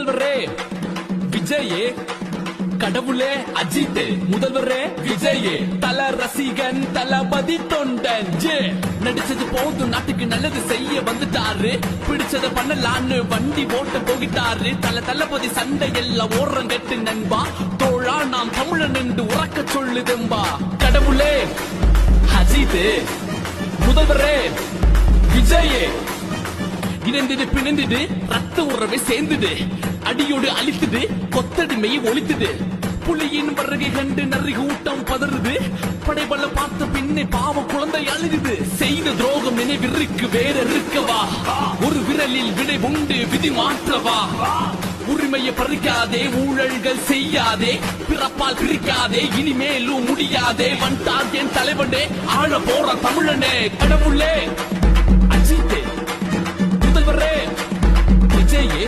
முதல்வரே விஜயே, கடவுளே அஜித், முதல்வரே விஜயே, தல ரசிகன் தளபதி தொண்டன் ஜே. நடிச்சது போதும், நாட்டுக்கு நல்லது செய்ய வந்துட்டாரு, பிடிச்சத பண்ணலான்னு வண்டி ஓட்ட போகிட்டாரு. தளபதி சண்டை எல்லாம் ஓரம் கட்டு நண்பா, தோழா நாம் தமிழன் என்று உறக்க சொல்லுதெம்பா. கடவுளே அஜித், முதல்வரே விஜயே, இணைந்துடு பிணைந்துடு ரத்த உறவை சேர்ந்துடு, அடியோடு அழித்துடு கொத்தடிமையை ஒழித்துடு. புலியின் வருகை கண்டு நரி கூட்டம் பதறுது, படைபல பார்த்த பின்னே பாவ குழந்தை அழுகுது. செய்த துரோகம் நினைவிற்கு வேற இருக்கவா, ஒரு விரலில் விடை உண்டு விதி மாற்றவா. உரிமையை பறிக்காதே, ஊழல்கள் செய்யாதே, பிறப்பால் பிரிக்காதே, இனிமேலும் முடியாதே. வந்தார் என் தலைவனே, ஆழ போற தமிழனே. கடவுளே அஜித், முதல்வரே விஜயே,